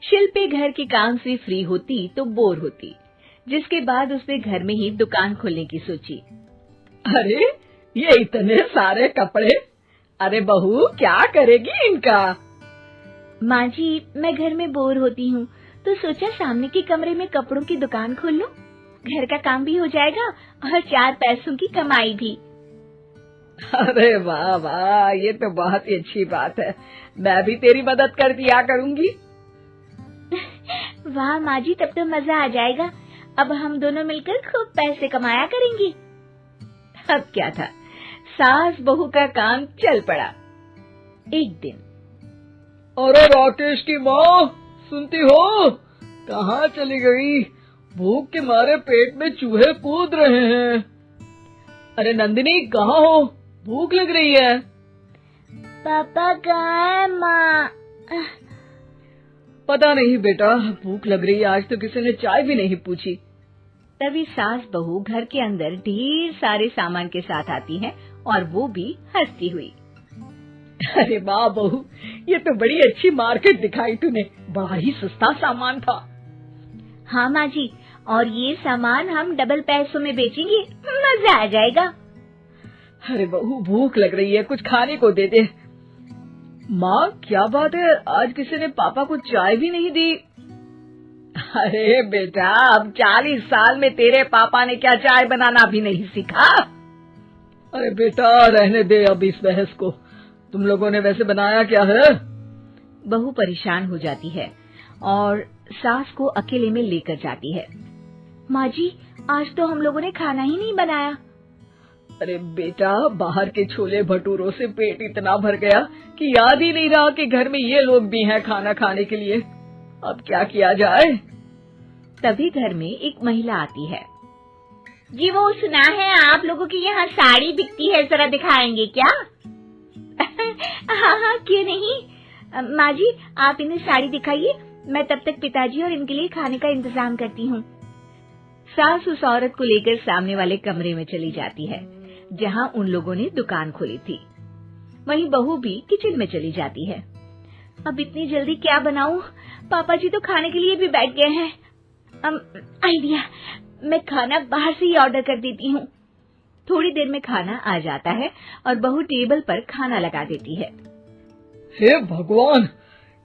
शिल्पी घर के काम से फ्री होती तो बोर होती, जिसके बाद उसने घर में ही दुकान खोलने की सोची। अरे ये इतने सारे कपड़े, अरे बहू क्या करेगी इनका? माँ जी, मैं घर में बोर होती हूँ तो सोचा सामने के कमरे में कपड़ों की दुकान खोल लूं। घर का काम भी हो जाएगा और 4 पैसों की कमाई भी। अरे वाह वाह, ये तो बहुत ही अच्छी बात है। मैं भी तेरी मदद कर दिया करूंगी। वाह माँ जी, तब तो मजा आ जाएगा। अब हम दोनों मिलकर खूब पैसे कमाया करेंगे। अब क्या था, सास बहू का काम चल पड़ा। एक दिन, अरे राकेश की माँ, सुनती हो? कहाँ चली गई? भूख के मारे पेट में चूहे कूद रहे हैं। अरे नंदिनी, कहाँ हो? भूख लग रही है। पापा कहाँ है माँ? पता नहीं बेटा, भूख लग रही है। आज तो किसी ने चाय भी नहीं पूछी। तभी सास बहू घर के अंदर ढेर सारे सामान के साथ आती हैं और वो भी हंसती हुई। अरे वाह बहू, ये तो बड़ी अच्छी मार्केट दिखाई तूने। बड़ा ही सस्ता सामान था। हाँ माँ जी, और ये सामान हम डबल पैसों में बेचेंगे, मजा आ जाएगा। अरे बहू, भूख लग रही है, कुछ खाने को दे दे। माँ क्या बात है, आज किसी ने पापा को चाय भी नहीं दी? अरे बेटा, अब 40 साल में तेरे पापा ने क्या चाय बनाना भी नहीं सीखा? अरे बेटा रहने दे अब इस बहस को। तुम लोगों ने वैसे बनाया क्या है? बहू परेशान हो जाती है और सास को अकेले में लेकर जाती है। माँ जी, आज तो हम लोगों ने खाना ही नहीं बनाया। अरे बेटा, बाहर के छोले भटूरों से पेट इतना भर गया कि याद ही नहीं रहा कि घर में ये लोग भी हैं खाना खाने के लिए। अब क्या किया जाए? तभी घर में एक महिला आती है। जी, वो सुना है आप लोगों की यहाँ साड़ी बिकती है, जरा दिखाएंगे क्या? हाँ हाँ, क्यों नहीं। माँ जी, आप इन्हें साड़ी दिखाइए, मैं तब तक पिताजी और इनके लिए खाने का इंतजाम करती हूँ। सास उस औरत को लेकर सामने वाले कमरे में चली जाती है जहाँ उन लोगों ने दुकान खोली थी। वहीं बहू भी किचन में चली जाती है। अब इतनी जल्दी क्या बनाऊं? पापा जी तो खाने के लिए भी बैठ गए हैं। आइडिया, मैं खाना बाहर से ही ऑर्डर कर देती हूँ। थोड़ी देर में खाना आ जाता है और बहू टेबल पर खाना लगा देती है। हे भगवान,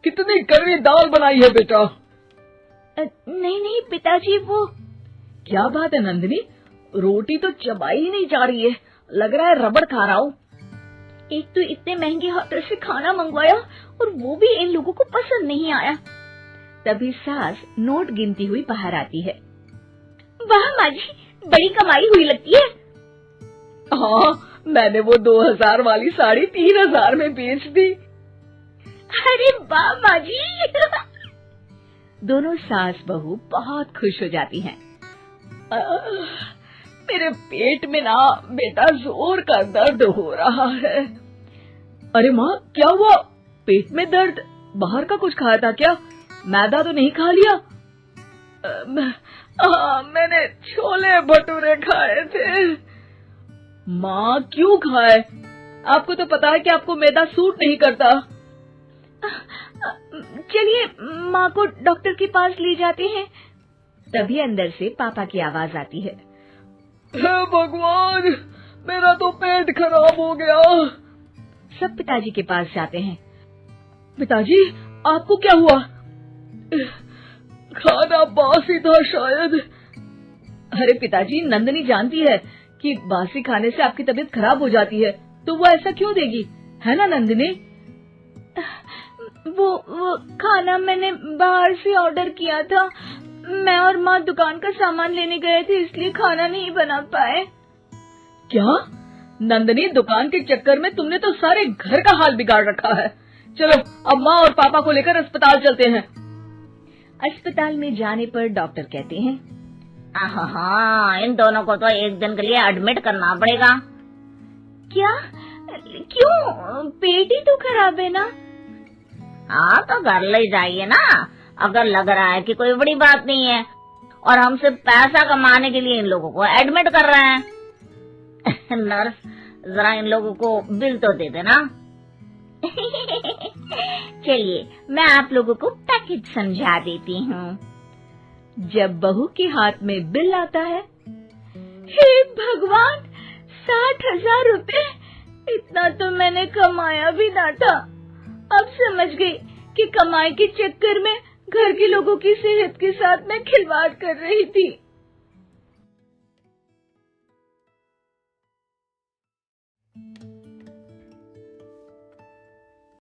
कितनी कड़वी दाल बनाई है बेटा। नहीं नहीं पिताजी, वो क्या बात है नंदिनी, रोटी तो चबाई ही नहीं जा रही है, लग रहा है रबड़ खा रहा हूँ। एक तो इतने महंगे होटल से खाना मंगवाया और वो भी इन लोगों को पसंद नहीं आया। तभी सास नोट गिनती हुई बाहर आती है। वाह माँ जी, बड़ी कमाई हुई लगती है। हाँ, मैंने वो 2000 वाली साड़ी 3000 में बेच दी। अरे वाह माँ जी। दोनों सास बहू बहुत खुश हो जाती हैं। मेरे पेट में ना बेटा जोर का दर्द हो रहा है। अरे माँ, क्या हुआ? पेट में दर्द? बाहर का कुछ खाया था क्या? मैदा तो नहीं खा लिया? मैंने छोले भटूरे खाए थे। माँ क्यों खाए? आपको तो पता है कि आपको मैदा सूट नहीं करता। चलिए माँ को डॉक्टर के पास ले जाते हैं। तभी अंदर से पापा की आवाज आती है। हे भगवान, मेरा तो पेट खराब हो गया। सब पिताजी के पास जाते हैं। पिताजी, आपको क्या हुआ? खाना बासी था शायद। अरे पिताजी, नंदिनी जानती है कि बासी खाने से आपकी तबीयत खराब हो जाती है, तो वो ऐसा क्यों देगी, है ना नंदिनी? वो खाना मैंने बाहर से ऑर्डर किया था। मैं और माँ दुकान का सामान लेने गए थे, इसलिए खाना नहीं बना पाए। क्या नंदिनी, दुकान के चक्कर में तुमने तो सारे घर का हाल बिगाड़ रखा है। चलो अब माँ और पापा को लेकर अस्पताल चलते हैं। अस्पताल में जाने पर डॉक्टर कहते हैं, हाँ, इन दोनों को तो एक दिन के लिए एडमिट करना पड़ेगा। क्या? क्यों? पेट ही तो खराब है ना। हाँ, तो घर ले जाइए ना, अगर लग रहा है कि कोई बड़ी बात नहीं है और हम सिर्फ पैसा कमाने के लिए इन लोगों को एडमिट कर रहे हैं। नर्स, जरा इन लोगों को बिल तो दे देना। चलिए, मैं आप लोगों को पैक पैकेट समझा देती हूँ। जब बहू के हाथ में बिल आता है, हे भगवान, 60,000 रुपए! इतना तो मैंने कमाया भी ना था। अब समझ गई कि कमाई के चक्कर में घर के लोगों की सेहत के साथ मैं खिलवाड़ कर रही थी।